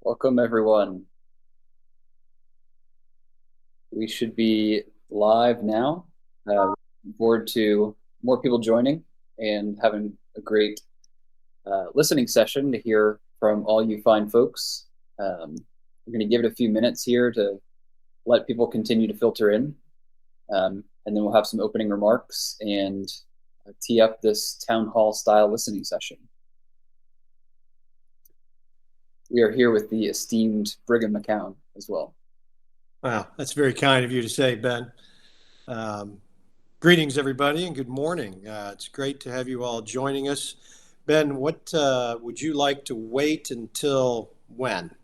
Welcome, everyone. We should be live now. Looking forward to more people joining and having a great listening session to hear from all you fine folks. We're going to give it a few minutes here to let people continue to filter in, and then we'll have some opening remarks and tee up this town hall style listening session. We are here with the esteemed Brigham McCown as well. Wow, that's very kind of you to say, Ben. Greetings, everybody, and good morning. It's great to have you all joining us. Ben, what would you like to wait until when?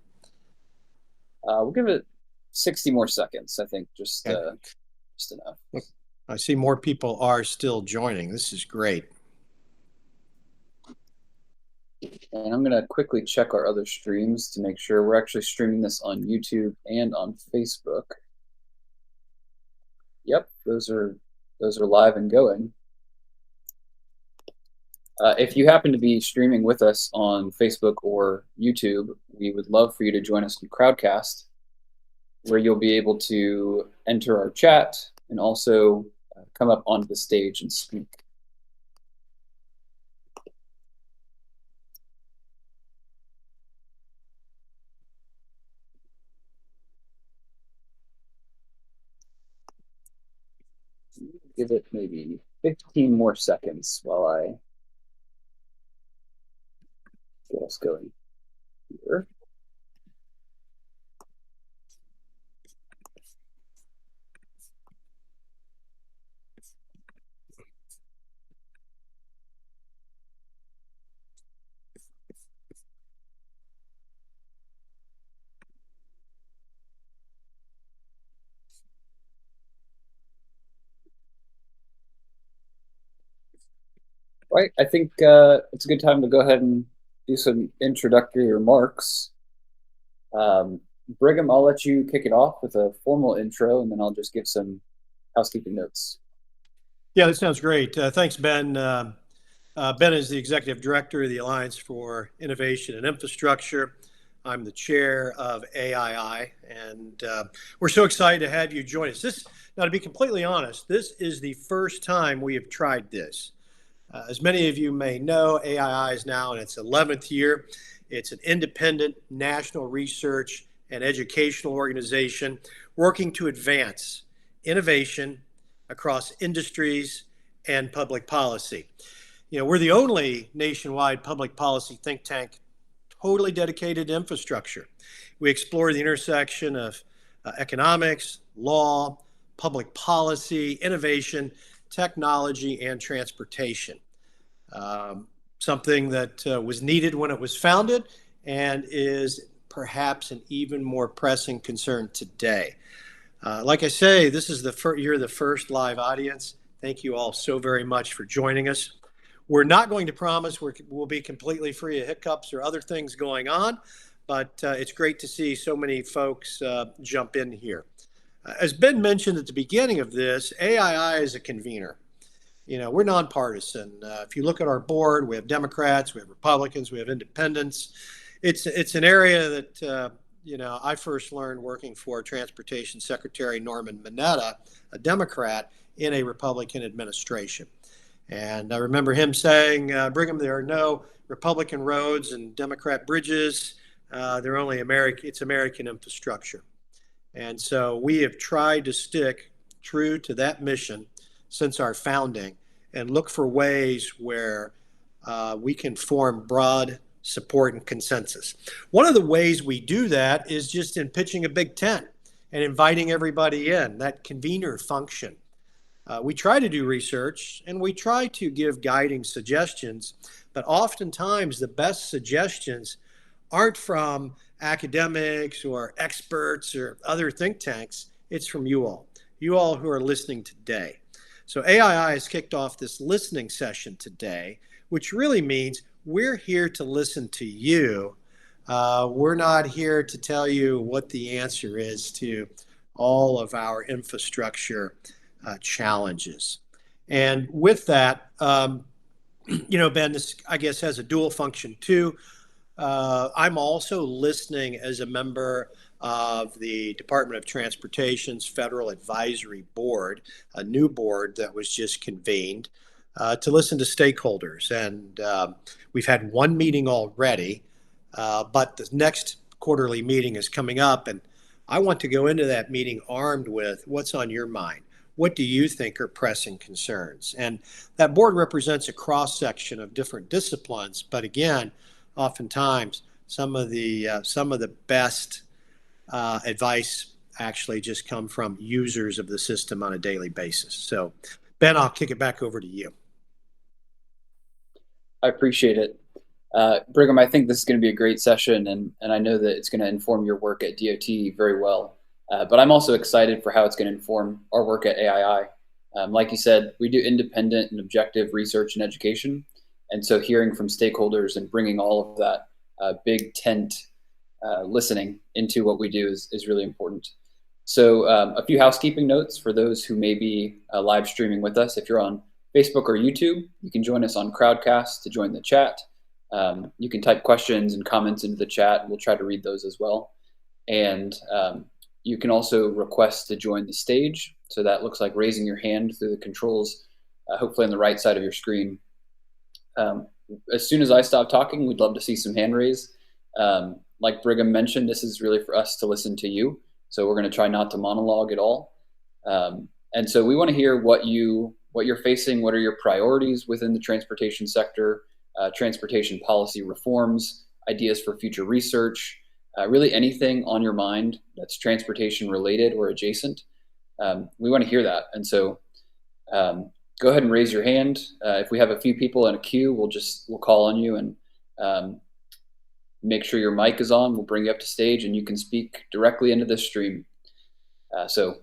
We'll give it 60 more seconds, I think, just Okay. enough. Look, I see more people are still joining. This is great. And I'm going to quickly check our other streams to make sure we're actually streaming this on YouTube and on Facebook. Yep, those are live and going. If you happen to be streaming with us on Facebook or YouTube, we would love for you to join us in Crowdcast, where you'll be able to enter our chat and also come up onto the stage and speak. Give it maybe 15 more seconds while I get us going here. Right, I think it's a good time to go ahead and do some introductory remarks. Brigham, I'll let you kick it off with a formal intro, and then I'll just give some housekeeping notes. Yeah, that sounds great. Thanks, Ben. Ben is the Executive Director of the Alliance for Innovation and Infrastructure. I'm the chair of AII, and we're so excited to have you join us. Now, to be completely honest, this is the first time we have tried this. As many of you may know, AII is now in its 11th year. It's an independent national research and educational organization working to advance innovation across industries and public policy. We're the only nationwide public policy think tank totally dedicated to infrastructure. We explore the intersection of economics, law, public policy, innovation, technology, and transportation. Something that was needed when it was founded and is perhaps an even more pressing concern today. Like I say, this is you're the first live audience. Thank you all so very much for joining us. We're not going to promise we'll be completely free of hiccups or other things going on, but it's great to see so many folks jump in here. As Ben mentioned at the beginning of this, AII is a convener. We're nonpartisan. If you look at our board, we have Democrats, we have Republicans, we have independents. It's an area that I first learned working for Transportation Secretary Norman Mineta, a Democrat in a Republican administration. And I remember him saying, Brigham, there are no Republican roads and Democrat bridges. They're only it's American infrastructure. And so we have tried to stick true to that mission since our founding and look for ways where we can form broad support and consensus. One of the ways we do that is just in pitching a big tent and inviting everybody in, that convener function. We try to do research and we try to give guiding suggestions, but oftentimes the best suggestions aren't from academics or experts or other think tanks. It's from you all who are listening today. So AII has kicked off this listening session today, which really means we're here to listen to you. We're not here to tell you what the answer is to all of our infrastructure challenges. And with that, Ben, this I guess has a dual function too. I'm also listening as a member of the Department of Transportation's Federal Advisory Board, a new board that was just convened to listen to stakeholders. And we've had one meeting already, but the next quarterly meeting is coming up. And I want to go into that meeting armed with what's on your mind. What do you think are pressing concerns? And that board represents a cross section of different disciplines. But again, oftentimes some of the best advice actually just come from users of the system on a daily basis. So, Ben, I'll kick it back over to you. I appreciate it. Brigham, I think this is going to be a great session, and I know that it's going to inform your work at DOT very well. But I'm also excited for how it's going to inform our work at AII. Like you said, we do independent and objective research and education. And so hearing from stakeholders and bringing all of that big tent listening into what we do is really important. So a few housekeeping notes for those who may be live streaming with us. If you're on Facebook or YouTube, you can join us on Crowdcast to join the chat. You can type questions and comments into the chat, and we'll try to read those as well. And you can also request to join the stage. So that looks like raising your hand through the controls, hopefully on the right side of your screen. As soon as I stop talking, we'd love to see some hand raise. Like Brigham mentioned, this is really for us to listen to you. So we're going to try not to monologue at all. And so we want to hear what you're facing. What are your priorities within the transportation sector? Transportation policy reforms, ideas for future research, really anything on your mind that's transportation related or adjacent. We want to hear that. And so go ahead and raise your hand. If we have a few people in a queue, we'll call on you and make sure your mic is on. We'll bring you up to stage and you can speak directly into this stream. So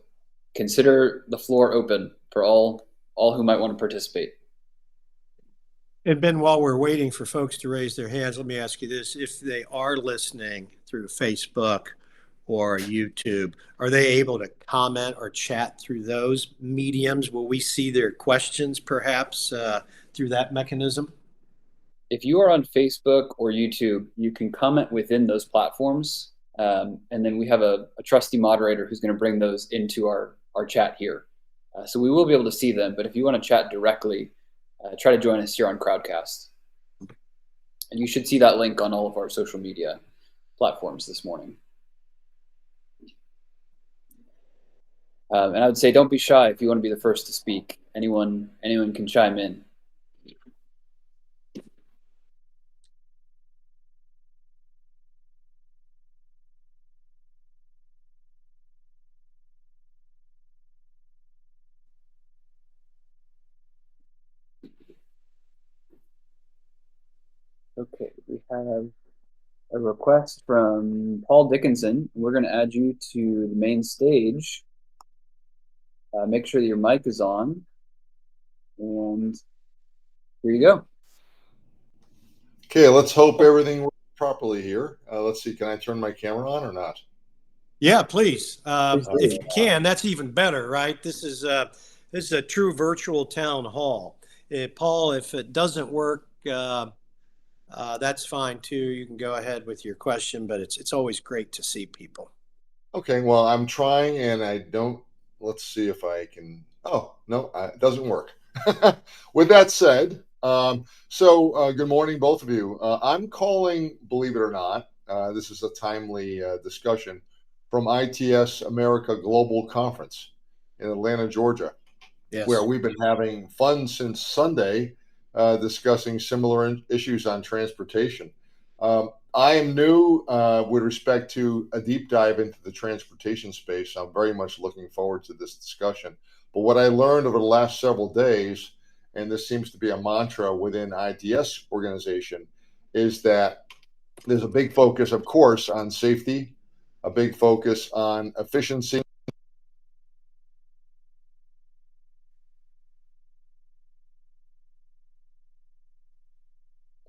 consider the floor open for all who might want to participate. And Ben, while we're waiting for folks to raise their hands, let me ask you this. If they are listening through Facebook or YouTube, are they able to comment or chat through those mediums? Will we see their questions perhaps through that mechanism? If you are on Facebook or YouTube, you can comment within those platforms. And then we have a trusty moderator who's going to bring those into our chat here. So we will be able to see them. But if you want to chat directly, try to join us here on Crowdcast. And you should see that link on all of our social media platforms this morning. And I would say don't be shy if you want to be the first to speak. Anyone can chime in. Okay, we have a request from Paul Dickinson. We're going to add you to the main stage. Make sure that your mic is on. And here you go. Okay, let's hope everything works properly here. Let's see, can I turn my camera on or not? Yeah, please. If you can, that's even better, right? This is a true virtual town hall. Paul, if it doesn't work, that's fine too. You can go ahead with your question, but it's always great to see people. Okay, well, I'm trying and I don't, let's see if I can, oh, no, it doesn't work. With that said, good morning, both of you. I'm calling, believe it or not, this is a timely discussion from ITS America Global Conference in Atlanta, Georgia, Yes. where we've been having fun since Sunday, discussing similar issues on transportation. I am new with respect to a deep dive into the transportation space. I'm very much looking forward to this discussion. But what I learned over the last several days, and this seems to be a mantra within ITS organization, is that there's a big focus, of course, on safety, a big focus on efficiency.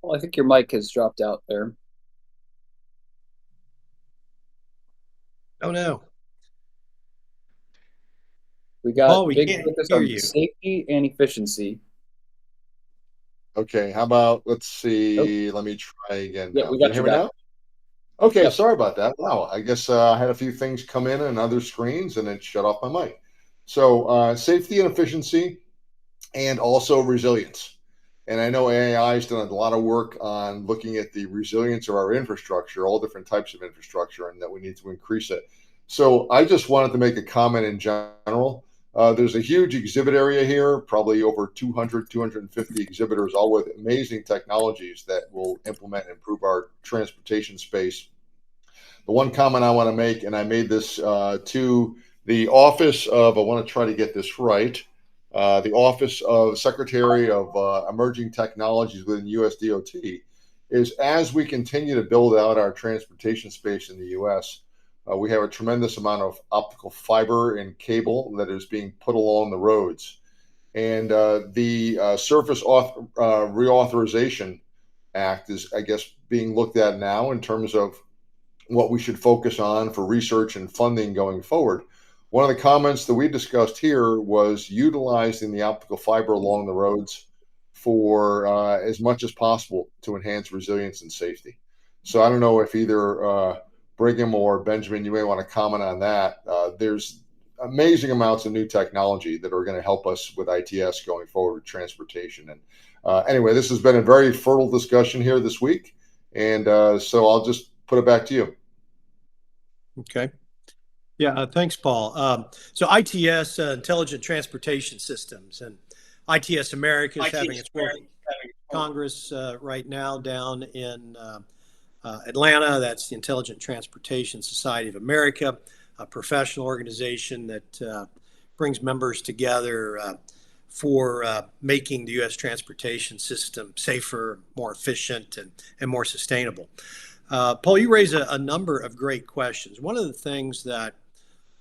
Well, I think your mic has dropped out there. Oh, no. We got Paul, we big can't focus hear on you. safety and efficiency. Okay, how about, let's Nope. see, let me try again Yep, now. we Can you got hear you me back. now? Okay, Yep. sorry about that. Wow, I guess I had a few things come in on other screens and it shut off my mic. So, safety and efficiency, and also resilience. And I know AI has done a lot of work on looking at the resilience of our infrastructure, all different types of infrastructure, and that we need to increase it. So I just wanted to make a comment in general. There's a huge exhibit area here, probably over 200, 250 exhibitors, all with amazing technologies that will implement and improve our transportation space. The one comment I want to make, and I made this to the office of, I want to try to get this right, the Office of Secretary of Emerging Technologies within USDOT, is as we continue to build out our transportation space in the US, we have a tremendous amount of optical fiber and cable that is being put along the roads. And the Surface Reauthorization Act is, I guess, being looked at now in terms of what we should focus on for research and funding going forward. One of the comments that we discussed here was utilizing the optical fiber along the roads for as much as possible to enhance resilience and safety. So I don't know if either Brigham or Benjamin, you may want to comment on that. There's amazing amounts of new technology that are going to help us with ITS going forward with transportation. And anyway, this has been a very fertile discussion here this week. And so I'll just put it back to you. Okay. Yeah, thanks, Paul. So ITS, Intelligent Transportation Systems, and ITS America is having its World Congress right now down in Atlanta. That's the Intelligent Transportation Society of America, a professional organization that brings members together for making the U.S. transportation system safer, more efficient, and more sustainable. Paul, you raise a number of great questions. One of the things that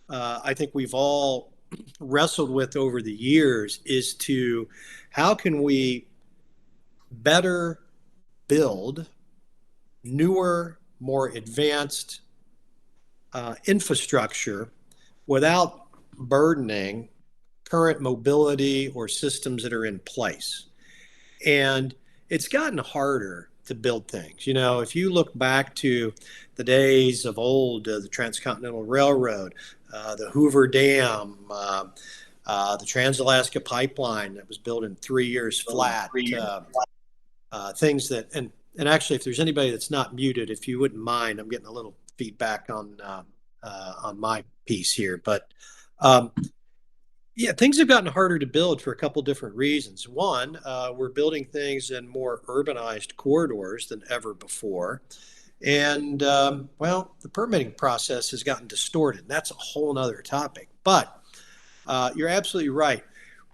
I think we've all wrestled with over the years is to how can we better build newer, more advanced infrastructure without burdening current mobility or systems that are in place. And it's gotten harder to build things. You know, if you look back to the days of old, the Transcontinental Railroad, the Hoover Dam, the Trans-Alaska Pipeline that was built in 3 years flat, things that, and actually, if there's anybody that's not muted, if you wouldn't mind, I'm getting a little feedback on my piece here, but yeah, things have gotten harder to build for a couple different reasons. One, we're building things in more urbanized corridors than ever before. And well, the permitting process has gotten distorted. That's a whole nother topic. But you're absolutely right.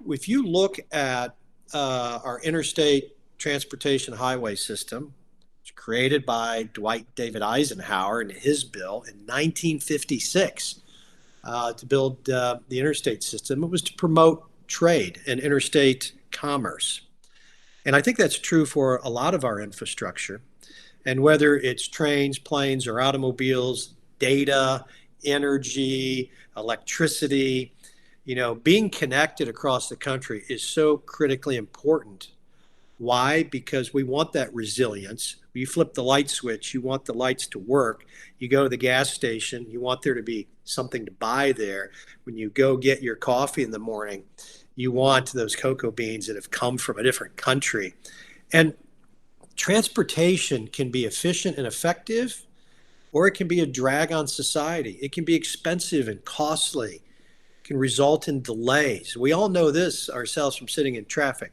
If you look at our interstate transportation highway system, it's created by Dwight David Eisenhower in his bill in 1956 to build the interstate system. It was to promote trade and interstate commerce. And I think that's true for a lot of our infrastructure. And whether it's trains, planes, or automobiles, data, energy, electricity, you know, being connected across the country is so critically important. Why? Because we want that resilience. You flip the light switch, you want the lights to work. You go to the gas station, you want there to be something to buy there. When you go get your coffee in the morning, you want those cocoa beans that have come from a different country. And transportation can be efficient and effective, or it can be a drag on society. It can be expensive and costly, it can result in delays. We all know this ourselves from sitting in traffic.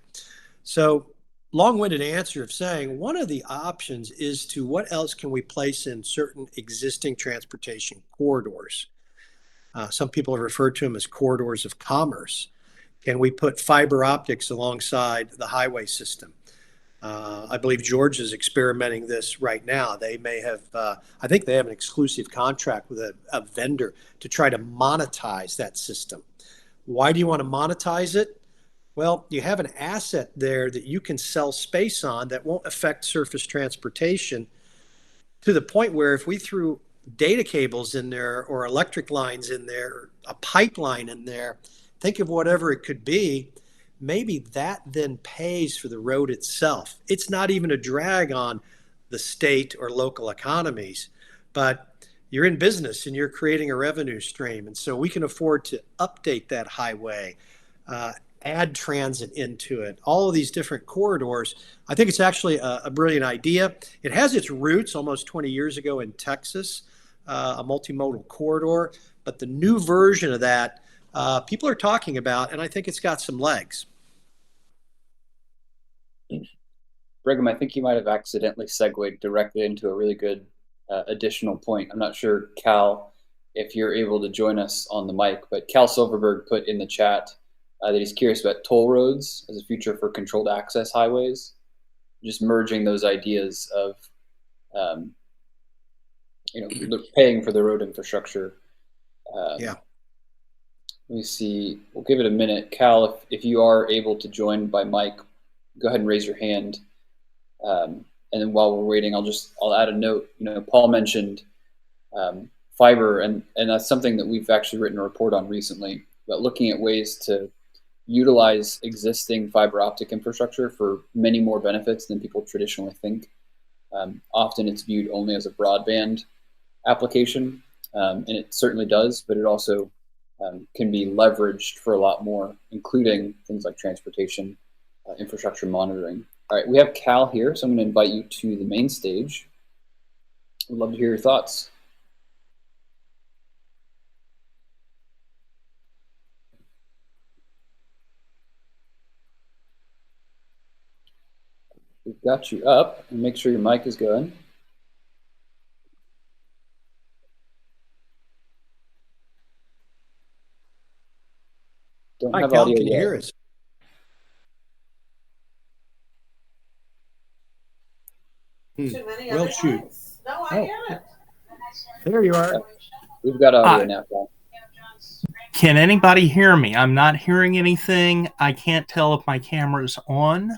So, long-winded answer of saying one of the options is to what else can we place in certain existing transportation corridors? Some people have referred to them as corridors of commerce. Can we put fiber optics alongside the highway system? I believe Georgia is experimenting this right now. They may have, I think they have an exclusive contract with a vendor to try to monetize that system. Why do you want to monetize it? Well, you have an asset there that you can sell space on that won't affect surface transportation to the point where if we threw data cables in there or electric lines in there, or a pipeline in there, think of whatever it could be, maybe that then pays for the road itself. It's not even a drag on the state or local economies, but you're in business and you're creating a revenue stream. And so we can afford to update that highway, add transit into it, all of these different corridors. I think it's actually a brilliant idea. It has its roots almost 20 years ago in Texas, a multimodal corridor, but the new version of that people are talking about, and I think it's got some legs. Brigham, I think you might have accidentally segued directly into a really good additional point. I'm not sure, Cal, if you're able to join us on the mic, but Cal Silverberg put in the chat that he's curious about toll roads as a future for controlled access highways, just merging those ideas of paying for the road infrastructure. Yeah. Let me see. We'll give it a minute. Cal, if you are able to join by mic, go ahead and raise your hand. And then while we're waiting, I'll add a note. Paul mentioned fiber, and that's something that we've actually written a report on recently, about looking at ways to utilize existing fiber optic infrastructure for many more benefits than people traditionally think. Often it's viewed only as a broadband application, and it certainly does, but it also can be leveraged for a lot more, including things like transportation, infrastructure monitoring. All right, we have Cal here, so I'm going to invite you to the main stage. I'd love to hear your thoughts. We've got you up, and make sure your mic is going. Don't Hi, have Cal, audio can you yet. hear us? Well, shoot. No, I get it. There you are. We've got audio now, Cal. Can anybody hear me? I'm not hearing anything. I can't tell if my camera's on.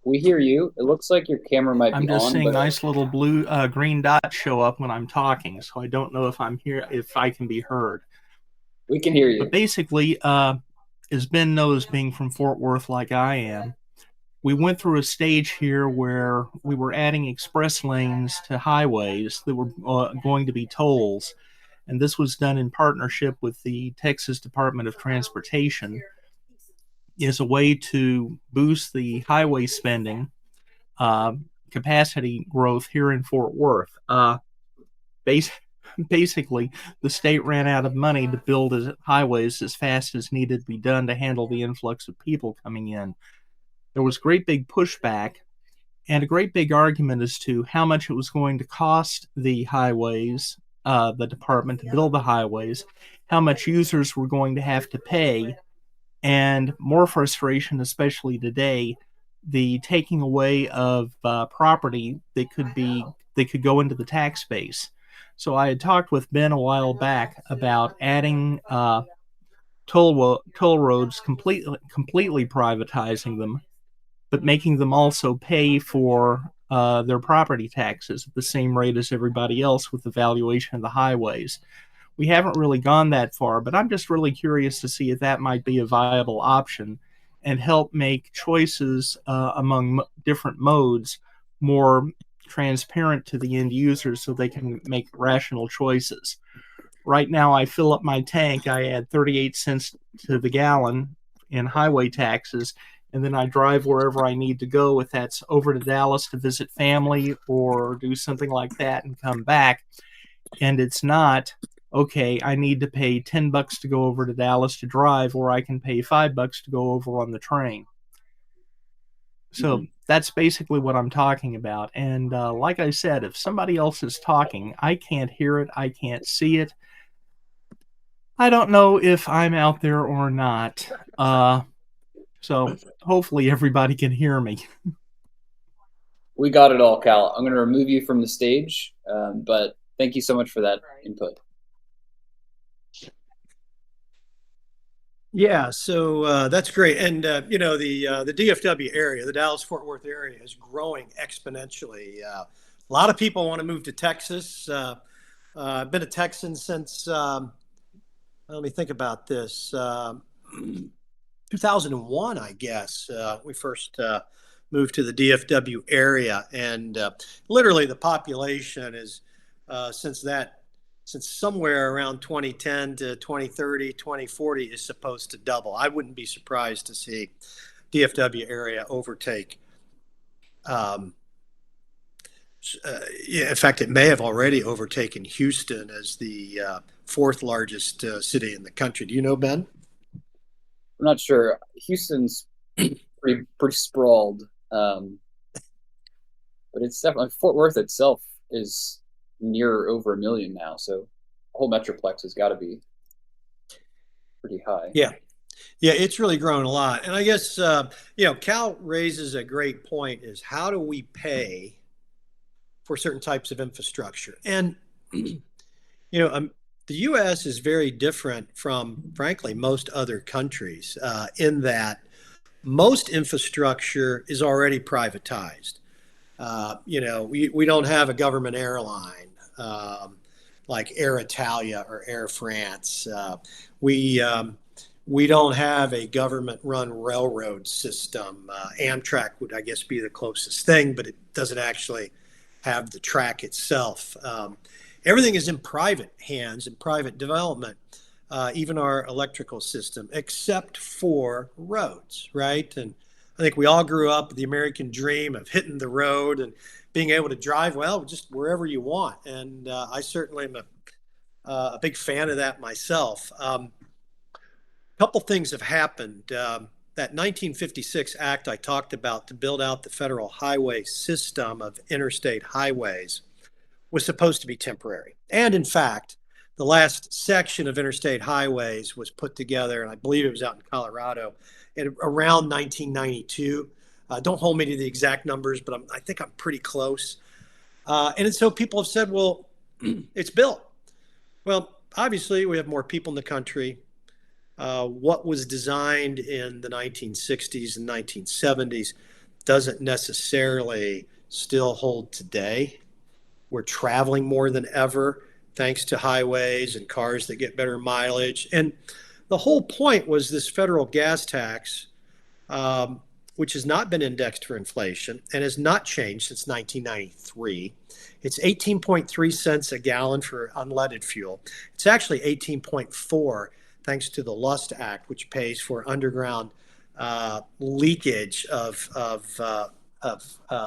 We hear you. It looks like your camera might be on. I'm just seeing nice little blue, green dots show up when I'm talking, so I don't know if I'm here, if I can be heard. We can hear you. But basically, as Ben knows, being from Fort Worth like I am, we went through a stage here where we were adding express lanes to highways that were going to be tolls. And this was done in partnership with the Texas Department of Transportation as a way to boost the highway spending capacity growth here in Fort Worth. Basically, the state ran out of money to build highways as fast as needed to be done to handle the influx of people coming in. There was great big pushback and a great big argument as to how much it was going to cost the highways, the department to build the highways, how much users were going to have to pay, and more frustration, especially today, the taking away of property that could go into the tax base. So I had talked with Ben a while back about adding toll roads, completely privatizing them, but making them also pay for their property taxes at the same rate as everybody else with the valuation of the highways. We haven't really gone that far, but I'm just really curious to see if that might be a viable option and help make choices among different modes more transparent to the end users so they can make rational choices. Right now, I fill up my tank, I add 38 cents to the gallon in highway taxes, and then I drive wherever I need to go, if that's over to Dallas to visit family or do something like that and come back. And it's not, okay, I need to pay $10 to go over to Dallas to drive, or I can pay $5 to go over on the train. So that's basically what I'm talking about. And like I said, if somebody else is talking, I can't hear it, I can't see it. I don't know if I'm out there or not. So hopefully everybody can hear me. We got it all, Cal. I'm going to remove you from the stage, but thank you so much for that input. Yeah, so that's great. And, the DFW area, the Dallas-Fort Worth area is growing exponentially. A lot of people want to move to Texas. I've been a Texan since, let me think about this, 2001, I guess, we first moved to the DFW area, and literally the population is since somewhere around 2010 to 2030, 2040 is supposed to double. I wouldn't be surprised to see DFW area overtake. In fact, it may have already overtaken Houston as the fourth largest city in the country. Do you know, Ben? I'm not sure. Houston's pretty sprawled, but it's definitely Fort Worth itself is near over 1 million now, so the whole metroplex has got to be pretty high. Yeah, it's really grown a lot, and I guess Cal raises a great point: is how do we pay for certain types of infrastructure? And the U.S. is very different from, frankly, most other countries in that most infrastructure is already privatized. We don't have a government airline like Air Italia or Air France. We don't have a government-run railroad system. Amtrak would, I guess, be the closest thing, but it doesn't actually have the track itself. Everything is in private hands and private development, even our electrical system, except for roads, right? And I think we all grew up with the American dream of hitting the road and being able to drive, well, just wherever you want. And I certainly am a big fan of that myself. A couple things have happened. That 1956 act I talked about to build out the federal highway system of interstate highways was supposed to be temporary. And in fact, the last section of interstate highways was put together, and I believe it was out in Colorado, around 1992. Don't hold me to the exact numbers, but I think I'm pretty close. And so people have said, well, it's built. Well, obviously, we have more people in the country. What was designed in the 1960s and 1970s doesn't necessarily still hold today. We're traveling more than ever thanks to highways and cars that get better mileage. And the whole point was this federal gas tax, which has not been indexed for inflation and has not changed since 1993. It's 18.3 cents a gallon for unleaded fuel. It's actually 18.4 thanks to the Lust Act, which pays for underground leakage of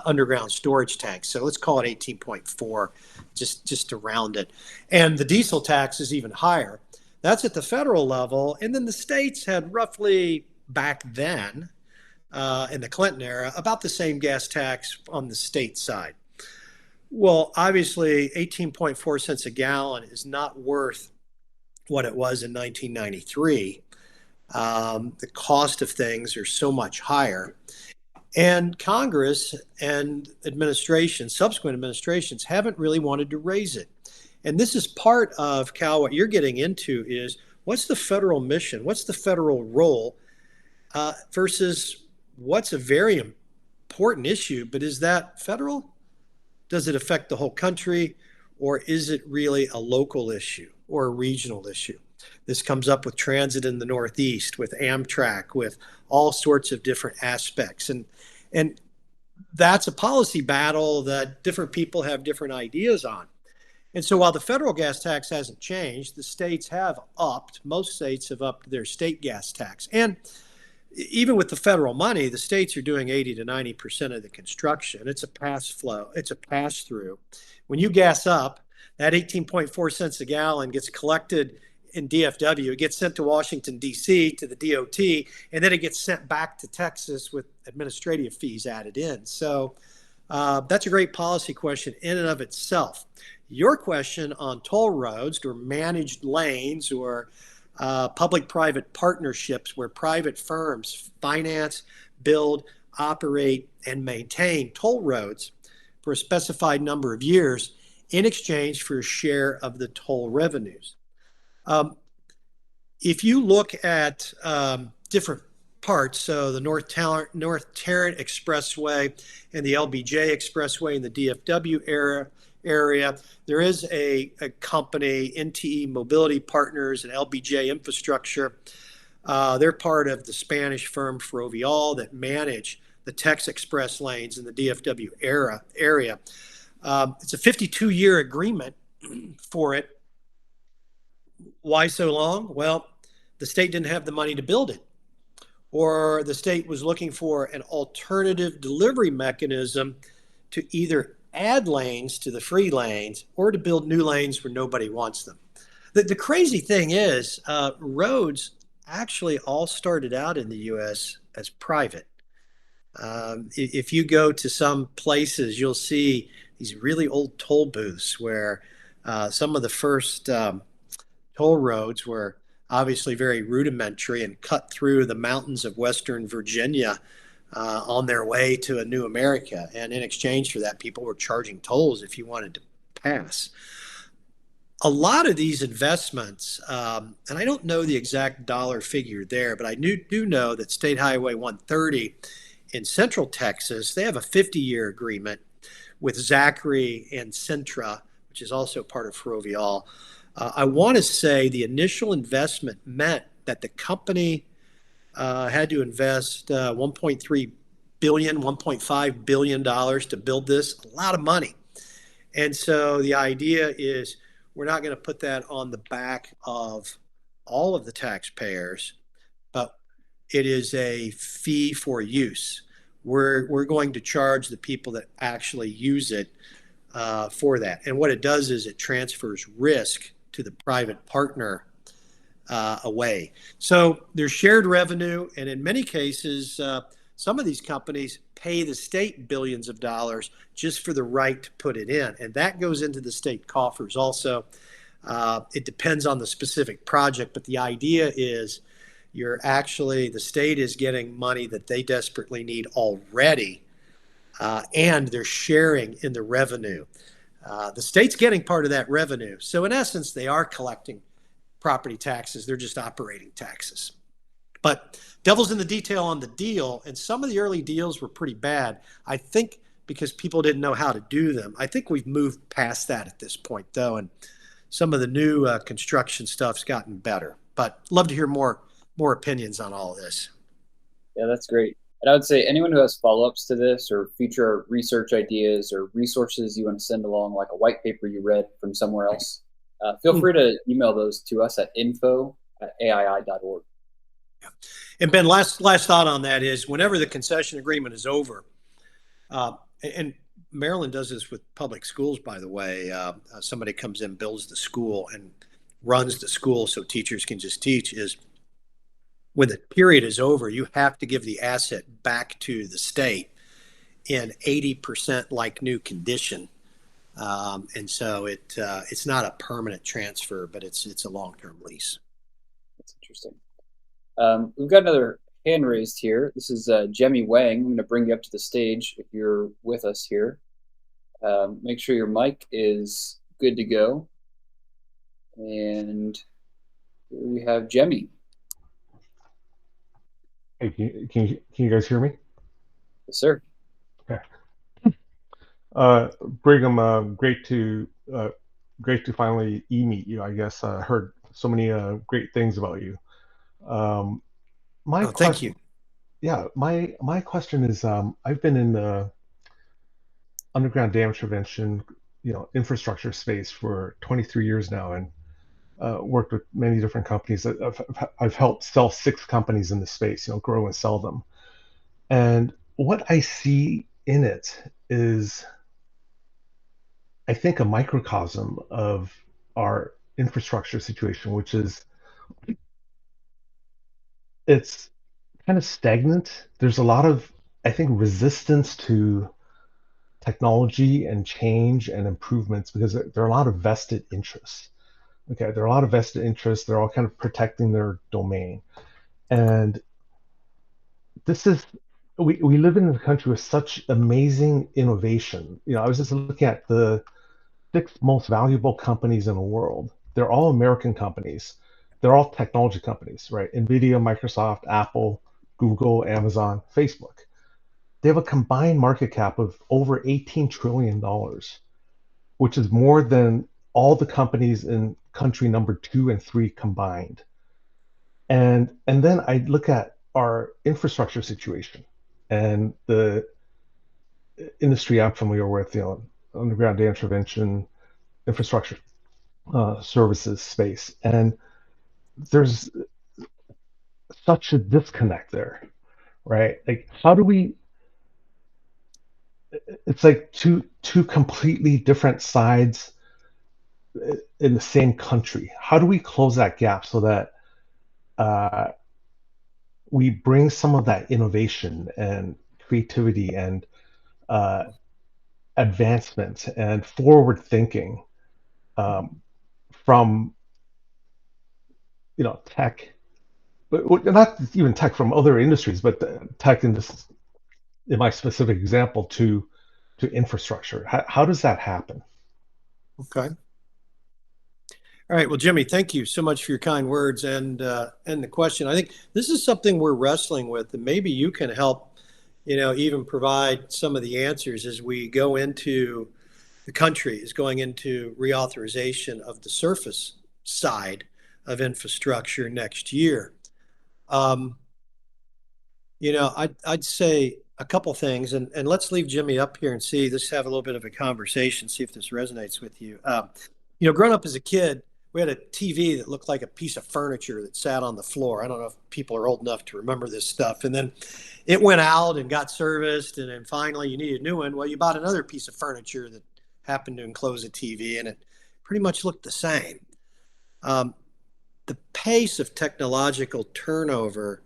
underground storage tanks. So let's call it 18.4, just to round it. And the diesel tax is even higher. That's at the federal level. And then the states had roughly back then, in the Clinton era, about the same gas tax on the state side. Well, obviously, 18.4 cents a gallon is not worth what it was in 1993. The cost of things are so much higher. And Congress and subsequent administrations haven't really wanted to raise it. And this is part of, Cal, what you're getting into is what's the federal mission? What's the federal role versus what's a very important issue, but is that federal? Does it affect the whole country, or is it really a local issue or a regional issue? This comes up with transit in the Northeast, with Amtrak, with all sorts of different aspects. And that's a policy battle that different people have different ideas on. And so while the federal gas tax hasn't changed, the states have most states have upped their state gas tax. And even with the federal money, the states are doing 80 to 90% of the construction. It's a pass through. When you gas up, that 18.4 cents a gallon gets collected in DFW. It gets sent to Washington, D.C., to the DOT, and then it gets sent back to Texas with administrative fees added in. So that's a great policy question in and of itself. Your question on toll roads or managed lanes or public-private partnerships where private firms finance, build, operate, and maintain toll roads for a specified number of years in exchange for a share of the toll revenues. If you look at different parts, so the North Tarrant Expressway and the LBJ Expressway in the DFW area, there is a company, NTE Mobility Partners and LBJ Infrastructure, They're part of the Spanish firm Ferrovial that manage the Tex Express lanes in the DFW area. It's a 52-year agreement for it. Why so long? Well, the state didn't have the money to build it, or the state was looking for an alternative delivery mechanism to either add lanes to the free lanes or to build new lanes where nobody wants them. The crazy thing is, roads actually all started out in the U.S. as private. If you go to some places, you'll see these really old toll booths where some of the first toll roads were obviously very rudimentary and cut through the mountains of Western Virginia on their way to a new America. And in exchange for that, people were charging tolls if you wanted to pass. A lot of these investments, and I don't know the exact dollar figure there, but I do know that State Highway 130 in Central Texas, they have a 50-year agreement with Zachary and Centra, which is also part of Ferrovial. I want to say the initial investment meant that the company had to invest $1.3 billion, $1.5 billion to build this. A lot of money. And so the idea is we're not going to put that on the back of all of the taxpayers, but it is a fee for use. We're going to charge the people that actually use it for that. And what it does is it transfers risk to the private partner away. So there's shared revenue, and in many cases, some of these companies pay the state billions of dollars just for the right to put it in, and that goes into the state coffers also. It depends on the specific project, but the idea is the state is getting money that they desperately need already, and they're sharing in the revenue. The state's getting part of that revenue. So in essence, they are collecting property taxes. They're just operating taxes. But devil's in the detail on the deal, and some of the early deals were pretty bad. I think because people didn't know how to do them. I think we've moved past that at this point, though, and some of the new construction stuff's gotten better. But love to hear more opinions on all of this. Yeah, that's great. And I would say anyone who has follow-ups to this or future research ideas or resources you want to send along, like a white paper you read from somewhere else, feel free to email those to us at info@aii.org. Yeah. And Ben, last thought on that is whenever the concession agreement is over, and Maryland does this with public schools, by the way, somebody comes in, builds the school and runs the school so teachers can just teach, is when the period is over, you have to give the asset back to the state in 80% like new condition. And so it's not a permanent transfer, but it's a long-term lease. That's interesting. We've got another hand raised here. This is Jemmy Wang. I'm going to bring you up to the stage if you're with us here. Make sure your mic is good to go. And here we have Jemmy. Hey, can you guys hear me? Yes, sir. Okay. Brigham, great to finally meet you. I guess heard so many great things about you. Thank you. Yeah, my question is, I've been in the underground damage prevention, infrastructure space for 23 years now, and worked with many different companies. I've helped sell 6 companies in the space, grow and sell them. And what I see in it is, I think, a microcosm of our infrastructure situation, which is it's kind of stagnant. There's a lot of, I think, resistance to technology and change and improvements because there are a lot of vested interests. Okay, there are a lot of vested interests. They're all kind of protecting their domain. And we live in a country with such amazing innovation. I was just looking at the 6 most valuable companies in the world. They're all American companies. They're all technology companies, right? NVIDIA, Microsoft, Apple, Google, Amazon, Facebook. They have a combined market cap of over $18 trillion, which is more than all the companies in country number 2 and 3 combined. And then I look at our infrastructure situation and the industry I'm familiar with, underground damage prevention, infrastructure services space, and there's such a disconnect there, right? Like, how do we? It's like two completely different sides in the same country. How do we close that gap so that uh, we bring some of that innovation and creativity and uh, advancement and forward thinking um, from tech, but not even tech from other industries, but tech in my specific example to infrastructure. How does that happen? Okay. All right. Well, Jimmy, thank you so much for your kind words and the question. I think this is something we're wrestling with, and maybe you can help, even provide some of the answers as we go into the country is going into reauthorization of the surface side of infrastructure next year. Um, I'd say a couple things, and let's leave Jimmy up here and see. Let's have a little bit of a conversation, see if this resonates with you. Growing up as a kid, we had a TV that looked like a piece of furniture that sat on the floor. I don't know if people are old enough to remember this stuff. And then it went out and got serviced, and then finally you needed a new one. Well, you bought another piece of furniture that happened to enclose a TV, and it pretty much looked the same. Um, the pace of technological turnover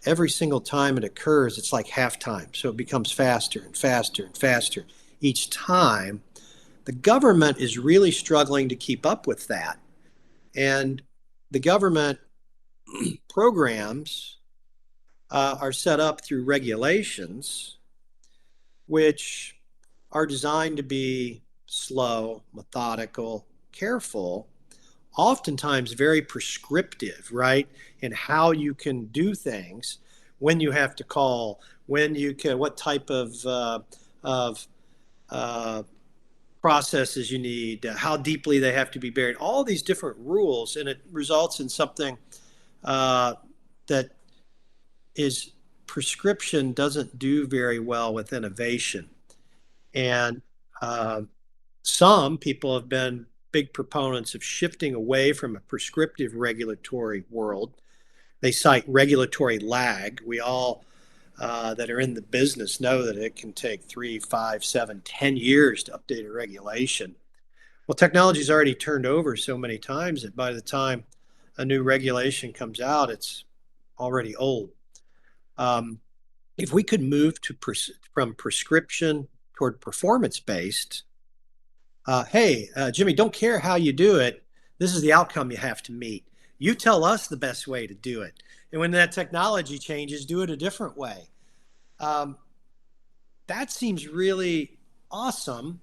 every single time it occurs, it's like halftime. So it becomes faster and faster and faster each time. The government is really struggling to keep up with that. And the government programs are set up through regulations, which are designed to be slow, methodical, careful, oftentimes very prescriptive, right? In how you can do things, when you have to call, when you can, what type of processes you need, how deeply they have to be buried, all these different rules, and it results in something that is prescription doesn't do very well with innovation. And some people have been big proponents of shifting away from a prescriptive regulatory world. They cite regulatory lag. We all that are in the business know that it can take 3, 5, 7, 10 years to update a regulation. Well, technology's already turned over so many times that by the time a new regulation comes out, it's already old. If we could move from prescription toward performance-based, hey, Jimmy, don't care how you do it. This is the outcome you have to meet. You tell us the best way to do it. And when that technology changes, do it a different way. That seems really awesome.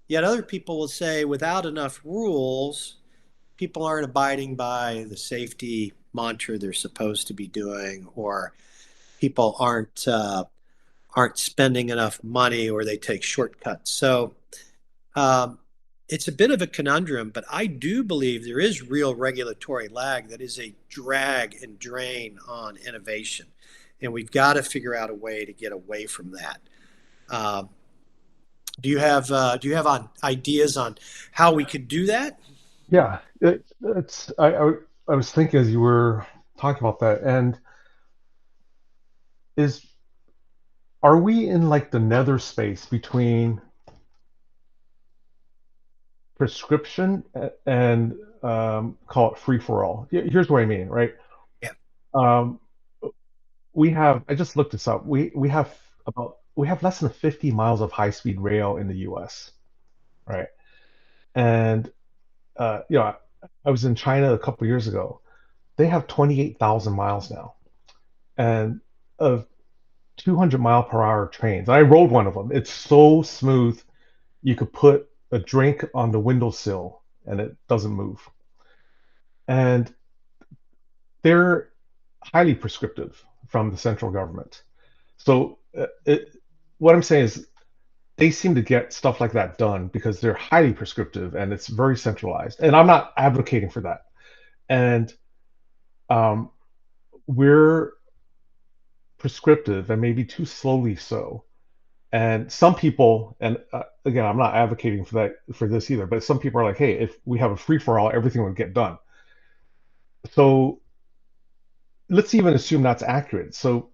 Yet other people will say without enough rules, people aren't abiding by the safety mantra they're supposed to be doing, or people aren't spending enough money, or they take shortcuts. So it's a bit of a conundrum, but I do believe there is real regulatory lag that is a drag and drain on innovation. And we've got to figure out a way to get away from that. Do you have ideas on how we could do that? Yeah, it's I was thinking as you were talking about that, and is are we in like the nether space between prescription and call it free for all? Here's what I mean, right? Yeah. Um, we have, I just looked this up. We have less than 50 miles of high speed rail in the U.S., right? And I was in China a couple years ago. They have 28,000 miles now, and of 200-mile-per-hour trains. I rode one of them. It's so smooth. You could put a drink on the windowsill and it doesn't move. And they're highly prescriptive from the central government. So what I'm saying is they seem to get stuff like that done because they're highly prescriptive and it's very centralized. And I'm not advocating for that. And um, we're prescriptive and maybe too slowly so. And some people, and again, I'm not advocating for this either, but some people are like, hey, if we have a free for all, everything would get done. So let's even assume that's accurate. So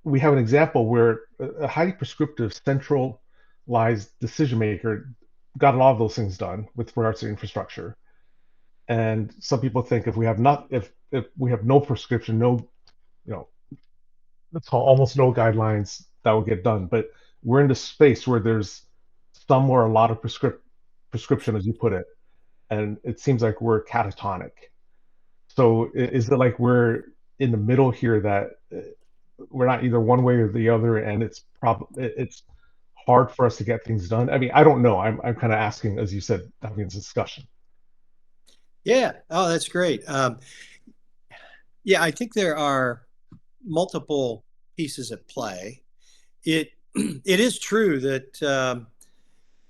we have an example where a highly prescriptive, centralized decision maker got a lot of those things done with regards to infrastructure. And some people think if we have no prescription, no, you know, let's call almost no guidelines, that will get done. But we're in this space where there's somewhere a lot of prescription, as you put it, and it seems like we're catatonic. So is it like we're in the middle here, that we're not either one way or the other, and it's hard for us to get things done? I mean, I don't know. I'm kind of asking, as you said, having this discussion. Yeah. Oh, that's great. Yeah, I think there are multiple pieces at play. It it is true that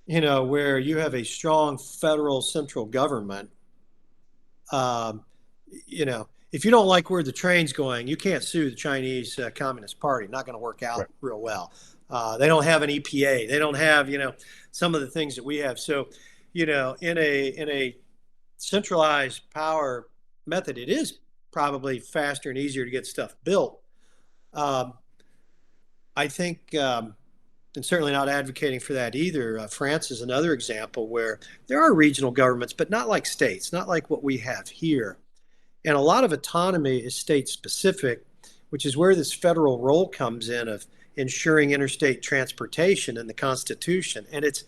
where you have a strong federal central government, um, if you don't like where the train's going, you can't sue the Chinese Communist Party. Not going to work out Right. real well. They don't have an EPA. They don't have some of the things that we have. So in a centralized power method, it is probably faster and easier to get stuff built. I think, and certainly not advocating for that either. France is another example where there are regional governments, but not like states, not like what we have here. And a lot of autonomy is state specific, which is where this federal role comes in of ensuring interstate transportation in the Constitution. And it's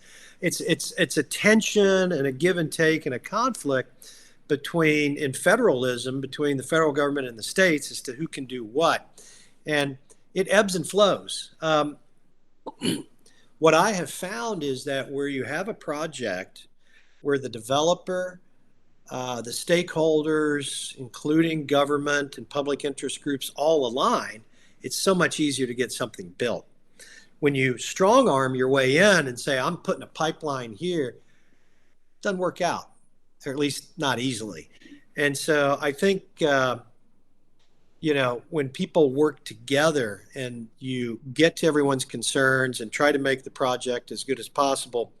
a tension and a give and take and a conflict in federalism between the federal government and the states as to who can do what. And it ebbs and flows. What I have found is that where you have a project where the developer, the stakeholders, including government and public interest groups, all align, it's so much easier to get something built. When you strong arm your way in and say, I'm putting a pipeline here, it doesn't work out, or at least not easily. And so I think, when people work together and you get to everyone's concerns and try to make the project as good as possible,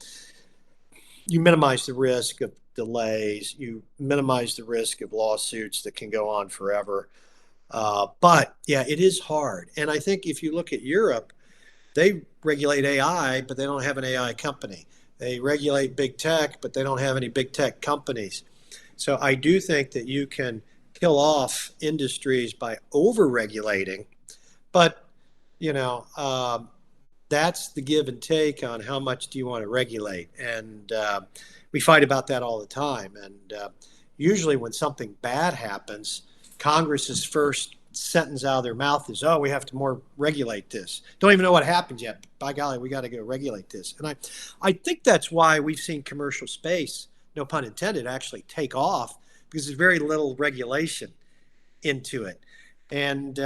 you minimize the risk of delays, you minimize the risk of lawsuits that can go on forever. But yeah, it is hard. And I think if you look at Europe, they regulate AI, but they don't have an AI company. They regulate big tech, but they don't have any big tech companies. So I do think that you can kill off industries by over-regulating, but that's the give and take on how much do you want to regulate. And we fight about that all the time. And usually when something bad happens, Congress's first sentence out of their mouth is, oh, we have to more regulate this. Don't even know what happened yet. By golly, we got to go regulate this. And I think that's why we've seen commercial space, no pun intended, actually take off, because there's very little regulation into it. And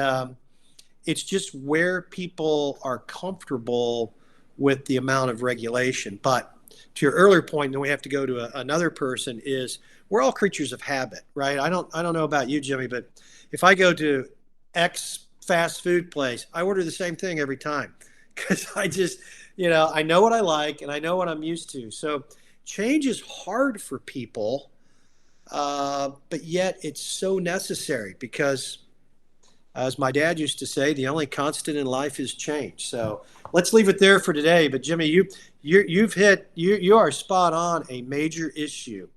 it's just where people are comfortable with the amount of regulation. But to your earlier point, and then we have to go to another person, is we're all creatures of habit, right? I don't know about you, Jimmy, but if I go to X fast food place, I order the same thing every time, because I just, I know what I like and I know what I'm used to. So change is hard for people, but yet it's so necessary, because as my dad used to say, the only constant in life is change. So let's leave it there for today. But Jimmy, you are spot on a major issue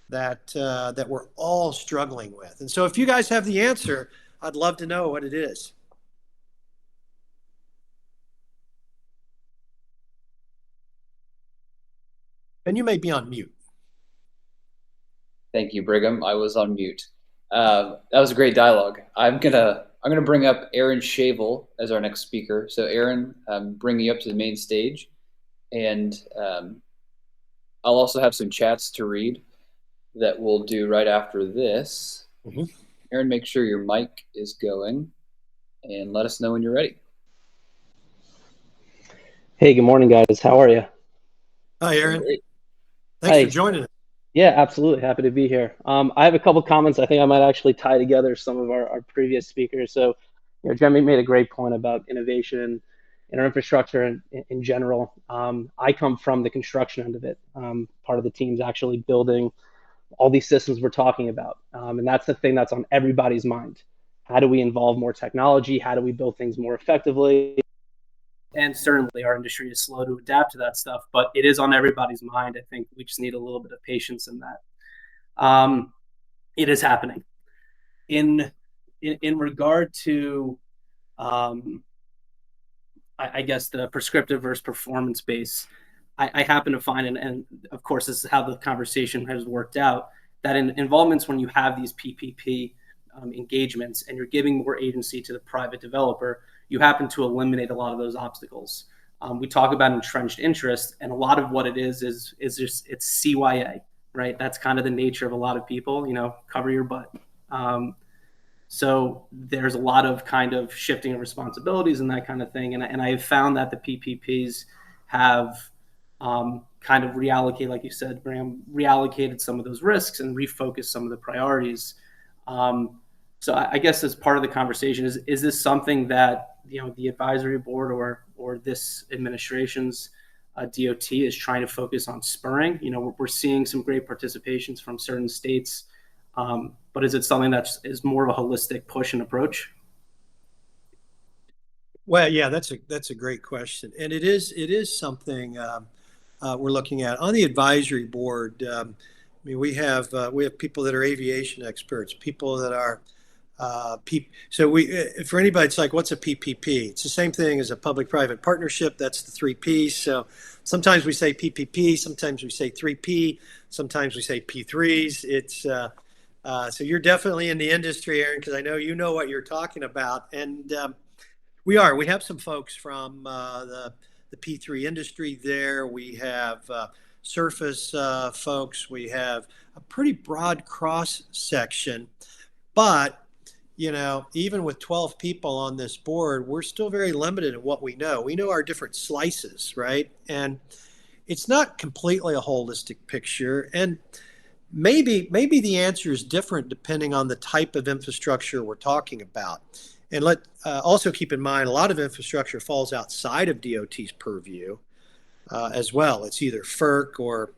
that we're all struggling with. And so if you guys have the answer, I'd love to know what it is. And you may be on mute. Thank you, Brigham. I was on mute. That was a great dialogue. I'm gonna bring up Aaron Shavel as our next speaker. So Aaron, bring you up to the main stage, and I'll also have some chats to read that we'll do right after this. Mm-hmm. Aaron, make sure your mic is going, and let us know when you're ready. Hey, good morning, guys. How are you? Hi, Aaron. Thanks for joining us. Yeah, absolutely. Happy to be here. I have a couple comments. I think I might actually tie together some of our previous speakers. So, Jeremy made a great point about innovation in our infrastructure in general. I come from the construction end of it. Part of the team's actually building all these systems we're talking about. And that's the thing that's on everybody's mind. How do we involve more technology? How do we build things more effectively? And certainly our industry is slow to adapt to that stuff, but it is on everybody's mind. I think we just need a little bit of patience in that. It is happening. In regard to, I guess, the prescriptive versus performance base, I happen to find, and of course this is how the conversation has worked out, that in involvements when you have these PPP engagements and you're giving more agency to the private developer, you happen to eliminate a lot of those obstacles. We talk about entrenched interest, and a lot of what it is just it's CYA, right? That's kind of the nature of a lot of people, cover your butt. So there's a lot of kind of shifting of responsibilities and that kind of thing. And I have found that the PPPs have kind of reallocate, like you said, Brigham, reallocated some of those risks and refocused some of the priorities. So I guess as part of the conversation, is this something that the advisory board or this administration's DOT is trying to focus on spurring? We're seeing some great participations from certain states, but is it something that is more of a holistic push and approach? Well, yeah, that's a great question, and it is something we're looking at on the advisory board. I mean, we have people that are aviation experts, people that are so for anybody, it's like, what's a PPP? It's the same thing as a public-private partnership. That's the 3Ps. So sometimes we say PPP, sometimes we say 3P, sometimes we say P3s. It's so you're definitely in the industry, Aaron, because I know you know what you're talking about. And we have some folks from the P3 industry there. We have surface folks. We have a pretty broad cross section, but even with 12 people on this board, we're still very limited in what we know. We know our different slices, right? And it's not completely a holistic picture. And maybe the answer is different depending on the type of infrastructure we're talking about. And also keep in mind, a lot of infrastructure falls outside of DOT's purview as well. It's either FERC or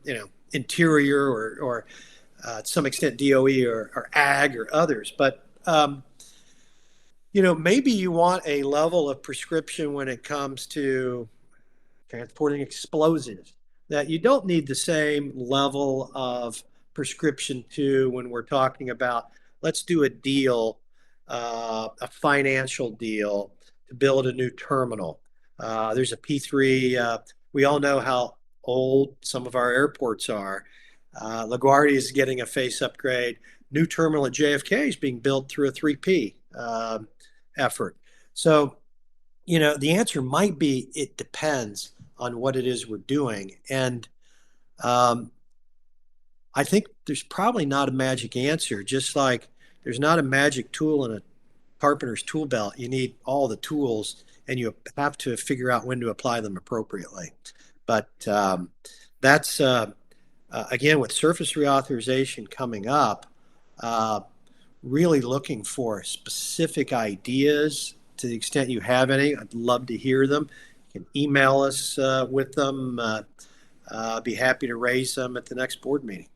Interior or to some extent DOE or Ag or others. But maybe you want a level of prescription when it comes to transporting explosives that you don't need the same level of prescription to when we're talking about, let's do a deal, a financial deal to build a new terminal. There's a P3. We all know how old some of our airports are. LaGuardia is getting a face upgrade. New terminal at JFK is being built through a 3P effort. So, the answer might be it depends on what it is we're doing. And I think there's probably not a magic answer, just like there's not a magic tool in a carpenter's tool belt. You need all the tools, and you have to figure out when to apply them appropriately. But that's, again, with surface reauthorization coming up, really looking for specific ideas to the extent you have any. I'd love to hear them. You can email us with them. Be happy to raise them at the next board meeting.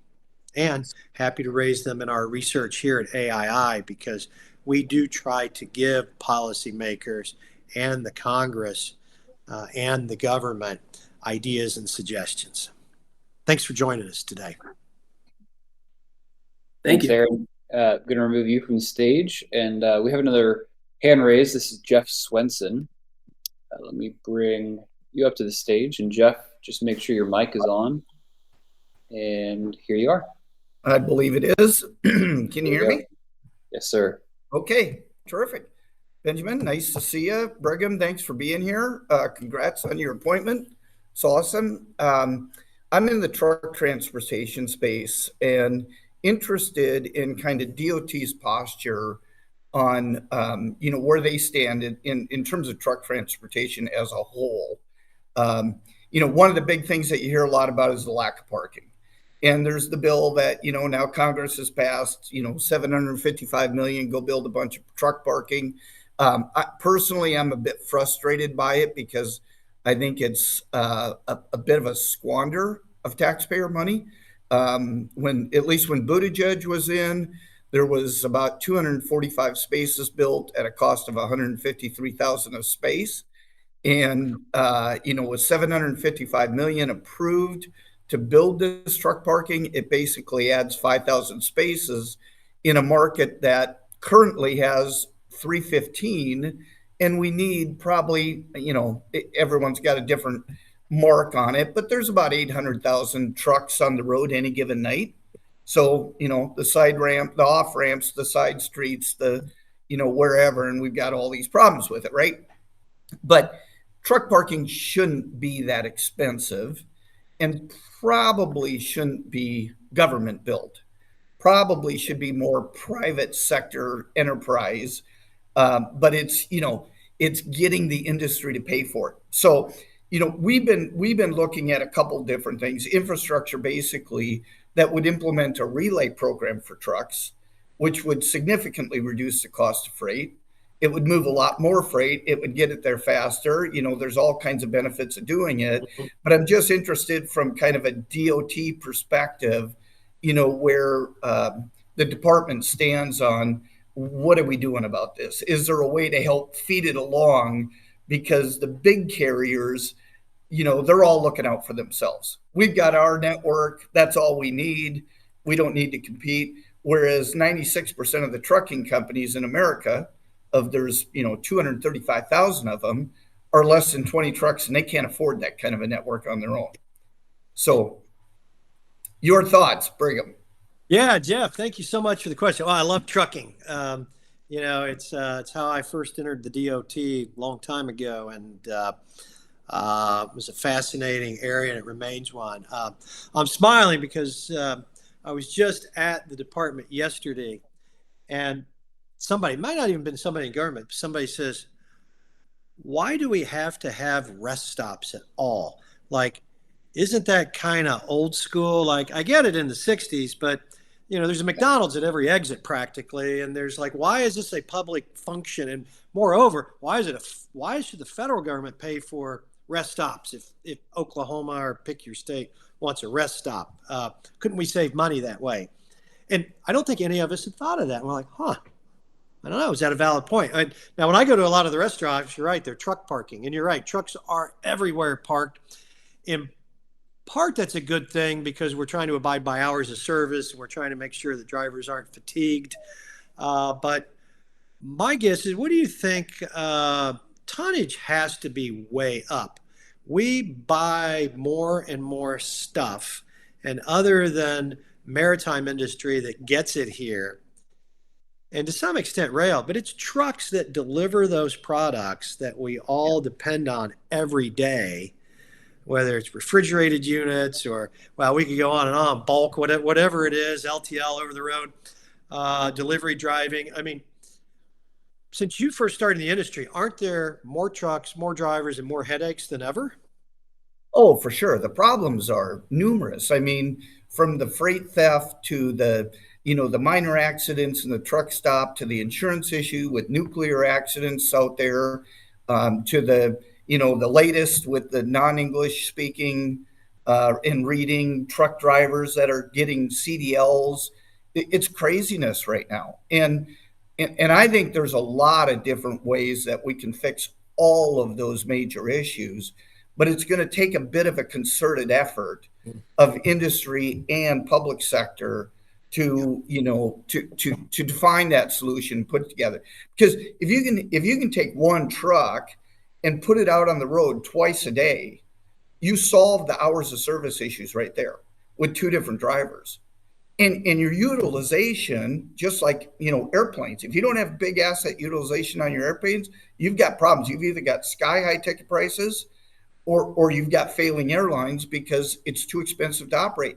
And happy to raise them in our research here at AII, because we do try to give policymakers and the Congress and the government ideas and suggestions. Thanks for joining us today. Thanks, Aaron. Going to remove you from the stage, and we have another hand raised. This is Jeff Swenson. Let me bring you up to the stage, and Jeff, just make sure your mic is on. And here you are. I believe it is. Can you hear me? Yes, sir. Okay, terrific. Benjamin, nice to see you. Brigham, thanks for being here. Congrats on your appointment. It's awesome. I'm in the truck transportation space and interested in kind of DOT's posture on, where they stand in terms of truck transportation as a whole. One of the big things that you hear a lot about is the lack of parking. And there's the bill that, now Congress has passed, $755 million, go build a bunch of truck parking. Personally, I'm a bit frustrated by it because I think it's a bit of a squander of taxpayer money. At least when Buttigieg was in, there was about 245 spaces built at a cost of $153,000 a space. And, with $755 million approved to build this truck parking, it basically adds 5,000 spaces in a market that currently has 315. And we need probably, everyone's got a different mark on it, but there's about 800,000 trucks on the road any given night. So, the side ramp, the off ramps, the side streets, wherever, and we've got all these problems with it, right? But truck parking shouldn't be that expensive and probably shouldn't be government built. Probably should be more private sector enterprise. But it's getting the industry to pay for it. So, we've been looking at a couple different things. Infrastructure, basically, that would implement a relay program for trucks, which would significantly reduce the cost of freight. It would move a lot more freight. It would get it there faster. There's all kinds of benefits of doing it. But I'm just interested from kind of a DOT perspective, where the department stands on what are we doing about this? Is there a way to help feed it along? Because the big carriers, they're all looking out for themselves. We've got our network. That's all we need. We don't need to compete. Whereas 96% of the trucking companies in America, there's 235,000 of them, are less than 20 trucks, and they can't afford that kind of a network on their own. So your thoughts, Brigham? Yeah, Jeff, thank you so much for the question. Oh, I love trucking. It's how I first entered the DOT a long time ago, and it was a fascinating area, and it remains one. I'm smiling because I was just at the department yesterday, and somebody, might not even been somebody in government, somebody says, why do we have to have rest stops at all? Like, isn't that kind of old school? Like, I get it in the 60s, but there's a McDonald's at every exit practically, and there's like, why is this a public function? And moreover, why should the federal government pay for rest stops if Oklahoma or pick your state wants a rest stop? Couldn't we save money that way? And I don't think any of us had thought of that. And we're like, I don't know. Is that a valid point? Now, when I go to a lot of the restaurants, you're right, they're truck parking, and you're right, trucks are everywhere parked. In part, that's a good thing because we're trying to abide by hours of service. We're trying to make sure that drivers aren't fatigued. But my guess is, what do you think? Tonnage has to be way up. We buy more and more stuff, and other than maritime industry that gets it here, and to some extent rail, but it's trucks that deliver those products that we all depend on every day, whether it's refrigerated units or, well, we could go on and on, bulk, whatever it is, LTL, over the road, delivery driving. I mean, since you first started in the industry, aren't there more trucks, more drivers, and more headaches than ever? Oh, for sure. The problems are numerous. I mean, from the freight theft to the minor accidents in the truck stop, to the insurance issue with nuclear accidents out there, to the latest with the non-English speaking and reading truck drivers that are getting CDLs. It's craziness right now. And I think there's a lot of different ways that we can fix all of those major issues, but it's going to take a bit of a concerted effort of industry and public sector to define that solution, put it together. Because if you can take one truck and put it out on the road twice a day, you solve the hours of service issues right there with two different drivers. And your utilization, just like airplanes, if you don't have big asset utilization on your airplanes, you've got problems. You've either got sky high ticket prices, or you've got failing airlines because it's too expensive to operate.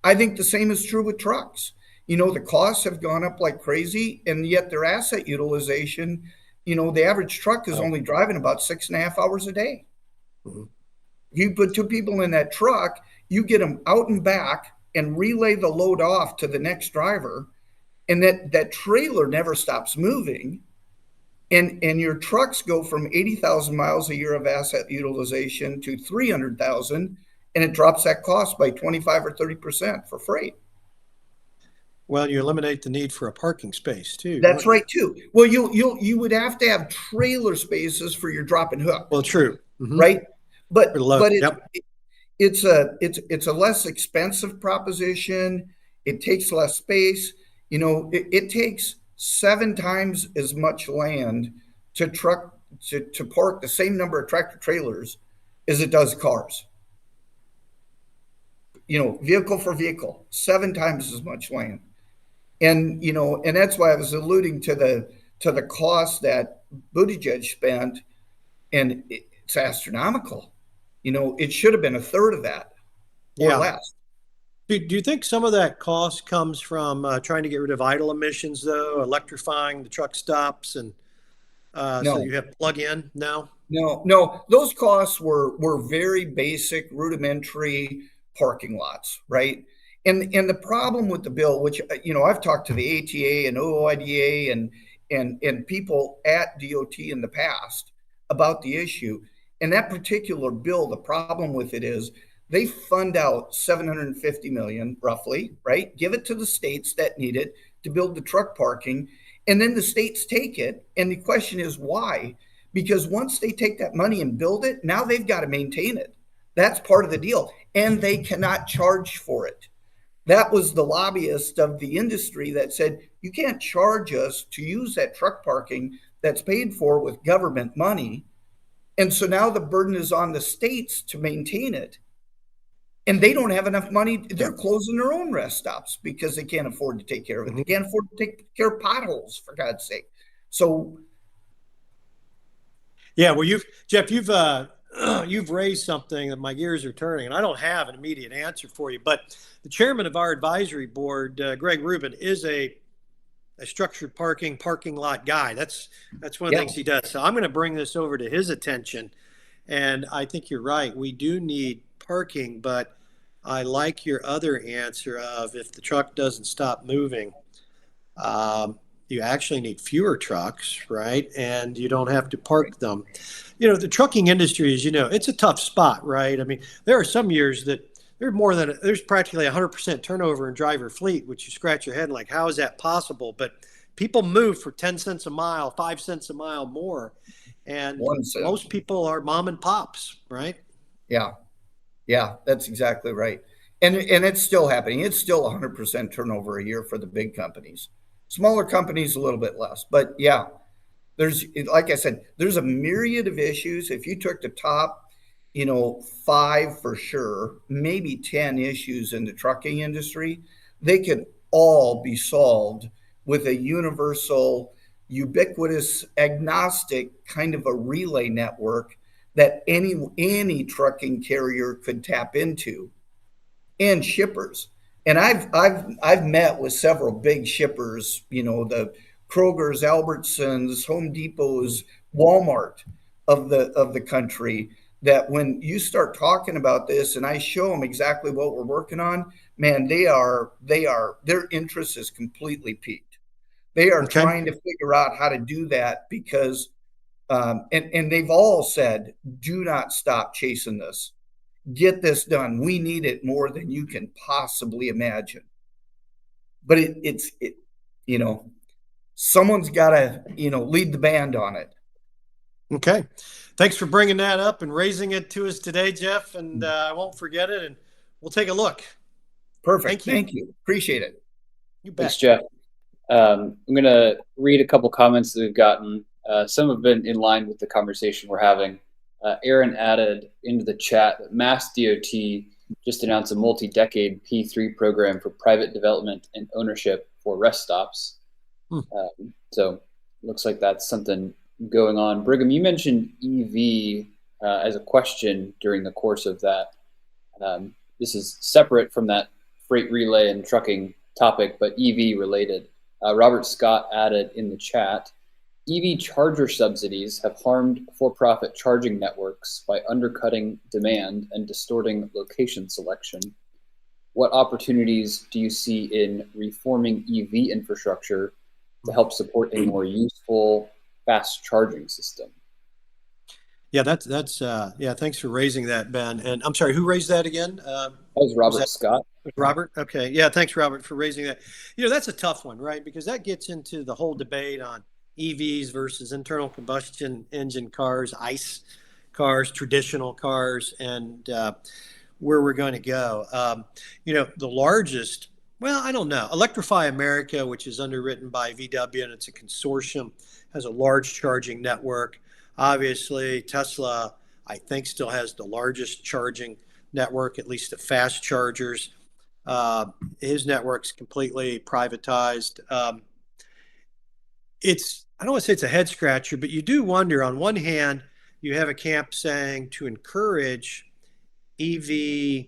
I think the same is true with trucks. The costs have gone up like crazy, and yet their asset utilization, the average truck is only driving about 6.5 hours a day. Mm-hmm. You put two people in that truck, you get them out and back and relay the load off to the next driver, and that trailer never stops moving, and your trucks go from 80,000 miles a year of asset utilization to 300,000, and it drops that cost by 25 or 30% for freight. Well, you eliminate the need for a parking space too. That's right too. Well, you would have to have trailer spaces for your drop and hook. Well, true. Mm-hmm. Right? But Yep. it's a less expensive proposition. It takes less space. It takes 7 times as much land to park the same number of tractor trailers as it does cars. Vehicle for vehicle, 7 times as much land. And that's why I was alluding to the cost that Buttigieg spent, and it's astronomical. It should have been a third of that or less. Do you think some of that cost comes from trying to get rid of idle emissions, though, electrifying the truck stops, and No. so you have plug-in now? No. Those costs were very basic, rudimentary parking lots, right? And the problem with the bill, which I've talked to the ATA and OOIDA and people at DOT in the past about the issue. And that particular bill, the problem with it is they fund out $750 million roughly, right? Give it to the states that need it to build the truck parking, and then the states take it. And the question is why? Because once they take that money and build it, now they've got to maintain it. That's part of the deal, and they cannot charge for it. That was the lobbyist of the industry that said, you can't charge us to use that truck parking that's paid for with government money. And so now the burden is on the states to maintain it. And they don't have enough money. They're closing their own rest stops because they can't afford to take care of it. They can't afford to take care of potholes, for God's sake. So, yeah, well, Jeff, you've raised something that my gears are turning, and I don't have an immediate answer for you. But the chairman of our advisory board, Greg Rubin, is a structured parking lot guy. That's one of the things he does. So I'm going to bring this over to his attention. And I think you're right. We do need parking, but I like your other answer of if the truck doesn't stop moving, you actually need fewer trucks, right? And you don't have to park them. The trucking industry is, it's a tough spot, right? I mean, there are some years that there's practically 100% turnover in driver fleet, which you scratch your head like, how is that possible? But people move for 10 cents a mile, 5 cents a mile more. And most people are mom and pops, right? Yeah, that's exactly right. And it's still happening. It's still 100% turnover a year for the big companies. Smaller companies, a little bit less. But yeah, like I said, there's a myriad of issues. If you took the top, 5 for sure, maybe 10 issues in the trucking industry, they could all be solved with a universal, ubiquitous, agnostic kind of a relay network that any trucking carrier could tap into, and shippers. And I've met with several big shippers, the Kroger's, Albertsons, Home Depot's, Walmart of the country, that when you start talking about this and I show them exactly what we're working on, man, their interest is completely piqued. They are trying to figure out how to do that because and they've all said, do not stop chasing this. Get this done. We need it more than you can possibly imagine. But it's someone's got to, lead the band on it. Okay. Thanks for bringing that up and raising it to us today, Jeff. And I won't forget it, and we'll take a look. Perfect. Thank you. Appreciate it. You bet. Thanks, Jeff. I'm going to read a couple comments that we've gotten. Some have been in line with the conversation we're having. Aaron added into the chat that Mass DOT just announced a multi-decade P3 program for private development and ownership for rest stops. So looks like that's something going on. Brigham, you mentioned EV as a question during the course of that. This is separate from that freight relay and trucking topic, but EV related. Robert Scott added in the chat, EV charger subsidies have harmed for-profit charging networks by undercutting demand and distorting location selection. what opportunities do you see in reforming EV infrastructure to help support a more useful fast charging system? Yeah, yeah. Thanks for raising that, Ben. And I'm sorry, who raised that again? That was Was Robert that Scott. Robert? Okay. Yeah. Thanks, Robert, for raising that. That's a tough one, right? Because that gets into the whole debate on EVs versus internal combustion engine cars, ICE cars, traditional cars, and where we're going to go. The largest, well, I don't know. Electrify America, which is underwritten by VW and it's a consortium, has a large charging network. Obviously, Tesla, I think, still has the largest charging network, at least the fast chargers. His network's completely privatized. I don't want to say it's a head scratcher, but you do wonder. On one hand, you have a camp saying to encourage EV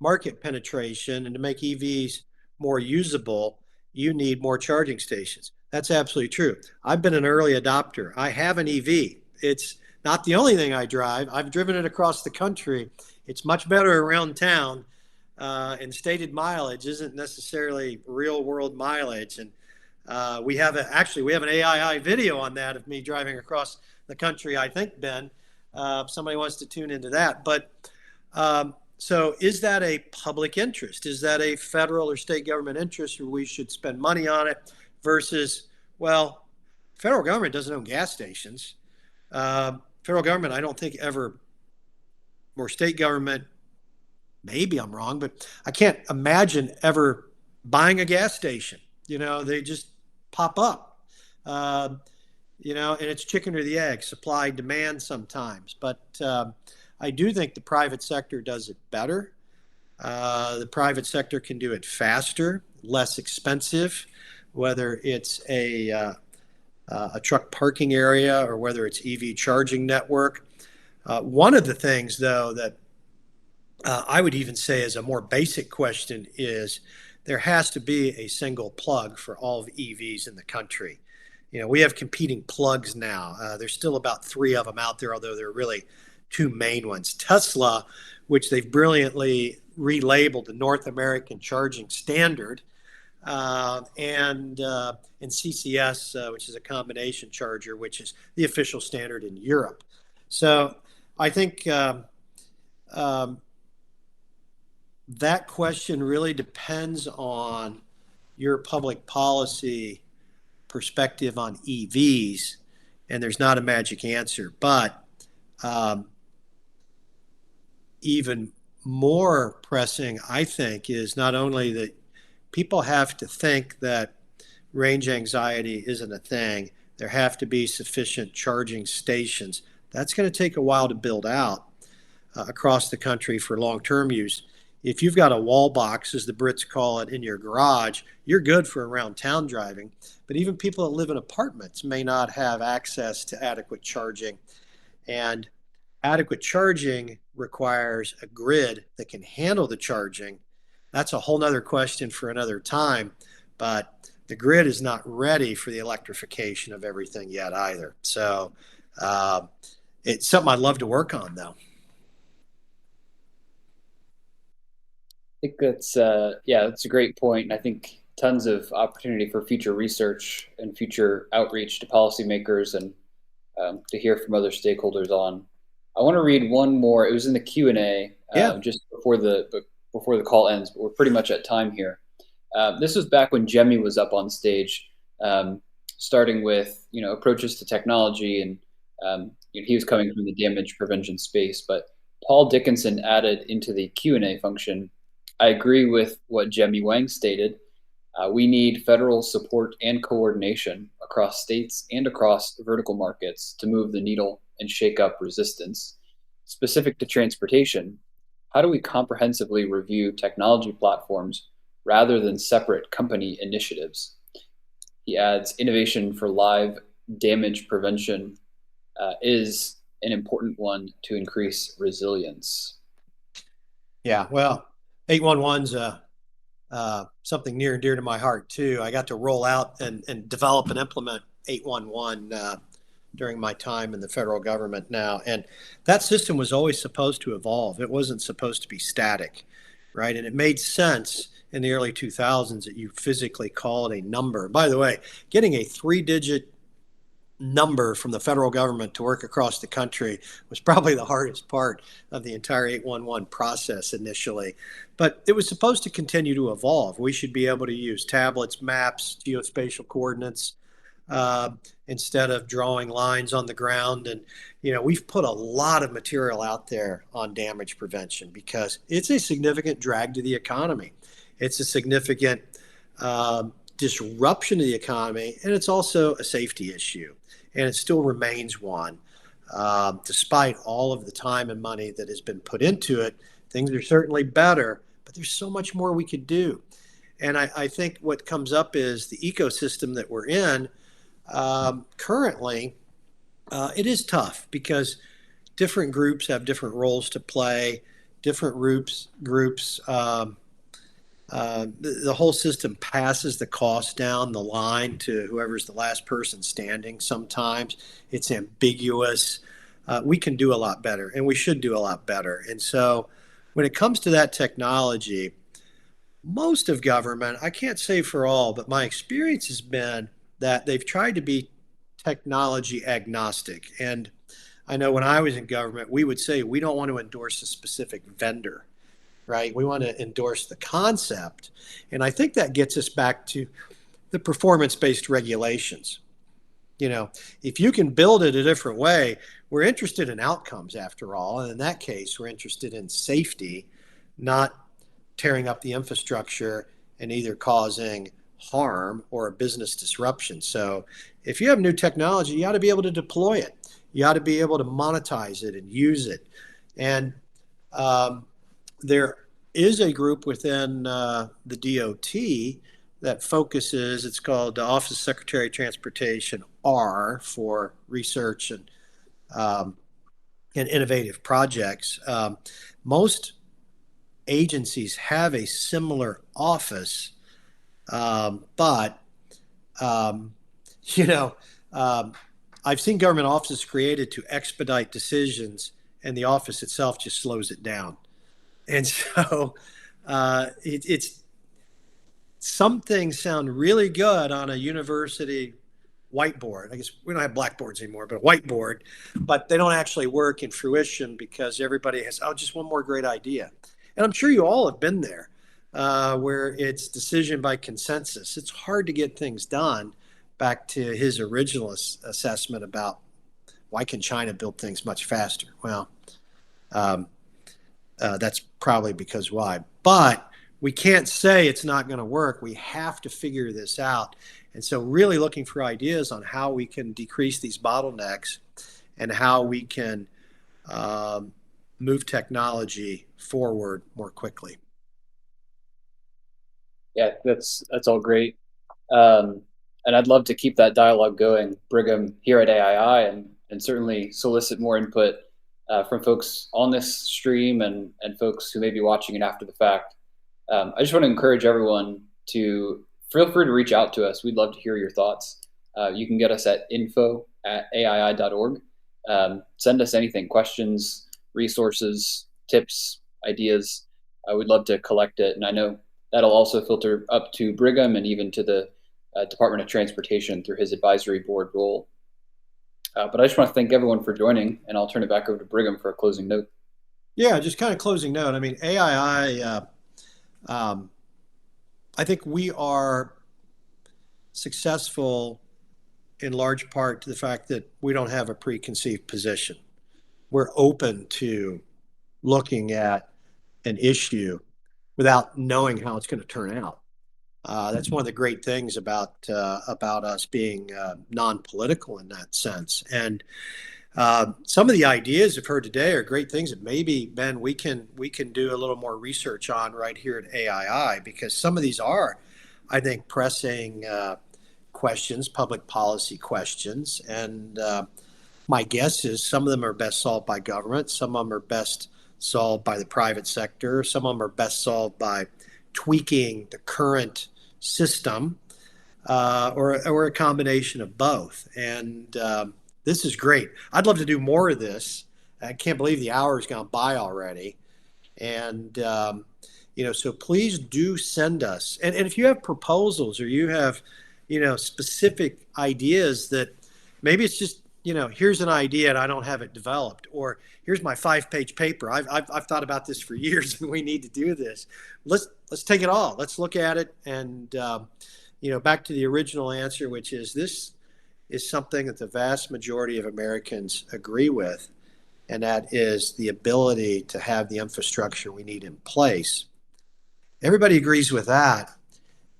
market penetration and to make EVs more usable, you need more charging stations. That's absolutely true. I've been an early adopter. I have an EV. It's not the only thing I drive. I've driven it across the country. It's much better around town, and stated mileage isn't necessarily real world mileage. And we have an AII video on that of me driving across the country, I think, Ben. If somebody wants to tune into that. But so is that a public interest? Is that a federal or state government interest where we should spend money on it versus, well, federal government doesn't own gas stations. Federal government, I don't think ever, or state government, maybe I'm wrong, but I can't imagine ever buying a gas station. They just pop up, and it's chicken or the egg, supply, demand sometimes. But I do think the private sector does it better. The private sector can do it faster, less expensive, whether it's a truck parking area or whether it's EV charging network. One of the things, though, that I would even say is a more basic question is there has to be a single plug for all of EVs in the country. We have competing plugs now. There's still about 3 of them out there, although there are really 2 main ones. Tesla, which they've brilliantly relabeled the North American Charging Standard, and CCS, which is a combination charger, which is the official standard in Europe. So I think that question really depends on your public policy perspective on EVs, and there's not a magic answer. But even more pressing, I think, is not only that people have to think that range anxiety isn't a thing, there have to be sufficient charging stations. That's going to take a while to build out across the country for long-term use. If you've got a wall box, as the Brits call it, in your garage, you're good for around town driving. But even people that live in apartments may not have access to adequate charging. And adequate charging requires a grid that can handle the charging. That's a whole nother question for another time. But the grid is not ready for the electrification of everything yet either. So it's something I'd love to work on, though. I think that's a great point. And I think tons of opportunity for future research and future outreach to policymakers and to hear from other stakeholders on. I want to read one more. It was in the Q&A just before the call ends, but we're pretty much at time here. This was back when Jemmy was up on stage, starting with approaches to technology, and he was coming from the damage prevention space. But Paul Dickinson added into the Q&A function, I agree with what Jemmy Wang stated. We need federal support and coordination across states and across vertical markets to move the needle and shake up resistance. Specific to transportation, how do we comprehensively review technology platforms rather than separate company initiatives? He adds, innovation for live damage prevention is an important one to increase resilience. Yeah, well, 811's something near and dear to my heart too. I got to roll out and develop and implement 811 during my time in the federal government now. And that system was always supposed to evolve. It wasn't supposed to be static. right? And it made sense in the early 2000s that you physically call it a number. By the way, getting a 3-digit number from the federal government to work across the country was probably the hardest part of the entire 811 process initially. But it was supposed to continue to evolve. We should be able to use tablets, maps, geospatial coordinates, uh, instead of drawing lines on the ground. And, we've put a lot of material out there on damage prevention because it's a significant drag to the economy. It's a significant disruption to the economy, and it's also a safety issue. And it still remains one. Despite all of the time and money that has been put into it, things are certainly better, but there's so much more we could do. And I think what comes up is the ecosystem that we're in currently. It is tough because different groups have different roles to play. Different groups. The whole system passes the cost down the line to whoever's the last person standing. Sometimes it's ambiguous. We can do a lot better, and we should do a lot better. And so when it comes to that technology, most of government, I can't say for all, but my experience has been that they've tried to be technology agnostic. And I know when I was in government, we would say we don't want to endorse a specific vendor, right? We want to endorse the concept. And I think that gets us back to the performance-based regulations. If you can build it a different way, we're interested in outcomes after all. And in that case, we're interested in safety, not tearing up the infrastructure and either causing harm or a business disruption. So if you have new technology, you ought to be able to deploy it. You ought to be able to monetize it and use it. And there is a group within the DOT that focuses, it's called the Office of Secretary of Transportation, R for research and innovative projects. Most agencies have a similar office, but I've seen government offices created to expedite decisions, and the office itself just slows it down. And so it's some things sound really good on a university whiteboard. I guess we don't have blackboards anymore, but a whiteboard, but they don't actually work in fruition because everybody has, just one more great idea. And I'm sure you all have been there where it's decision by consensus. It's hard to get things done. Back to his original assessment about why can China build things much faster? Well, that's probably because why. But we can't say it's not going to work. We have to figure this out. And so really looking for ideas on how we can decrease these bottlenecks and how we can move technology forward more quickly. Yeah, that's all great. And I'd love to keep that dialogue going, Brigham, here at AII, and certainly solicit more input from folks on this stream and folks who may be watching it after the fact. I just want to encourage everyone to feel free to reach out to us. We'd love to hear your thoughts. You can get us at info@aii.org. Send us anything, questions, resources, tips, ideas. We'd love to collect it. And I know that'll also filter up to Brigham and even to the Department of Transportation through his advisory board role. But I just want to thank everyone for joining, and I'll turn it back over to Brigham for a closing note. Yeah, just kind of closing note. I mean, AII, I think we are successful in large part to the fact that we don't have a preconceived position. We're open to looking at an issue without knowing how it's going to turn out. That's one of the great things about us being non-political in that sense. And some of the ideas I've heard today are great things that maybe, Ben, we can do a little more research on right here at AII, because some of these are, I think, pressing questions, public policy questions. And my guess is some of them are best solved by government. Some of them are best solved by the private sector. Some of them are best solved by tweaking the current system or a combination of both. And this is great. I'd love to do more of this. I can't believe the hour's gone by already. And, So please do send us. And if you have proposals or you have, specific ideas that maybe it's just, here's an idea and I don't have it developed, or here's my 5-page paper. I've thought about this for years and we need to do this. Let's take it all. Let's look at it. And, back to the original answer, which is this is something that the vast majority of Americans agree with. And that is the ability to have the infrastructure we need in place. Everybody agrees with that.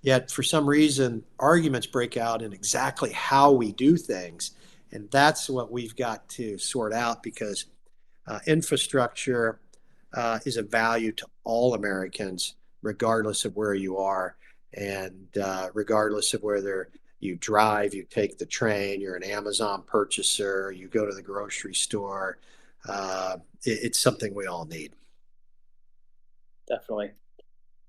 Yet for some reason, arguments break out in exactly how we do things. And that's what we've got to sort out, because infrastructure is a value to all Americans, regardless of where you are, and regardless of whether you drive, you take the train, you're an Amazon purchaser, you go to the grocery store. It's something we all need. Definitely.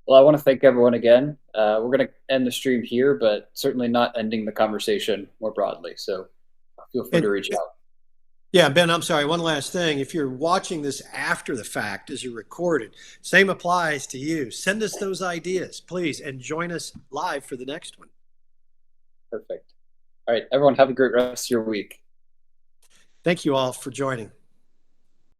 Well, I want to thank everyone again. We're going to end the stream here, but certainly not ending the conversation more broadly. So feel free to reach out. Yeah, Ben, I'm sorry. One last thing. If you're watching this after the fact, as you recorded, same applies to you. Send us those ideas, please, and join us live for the next one. Perfect. All right, everyone, have a great rest of your week. Thank you all for joining.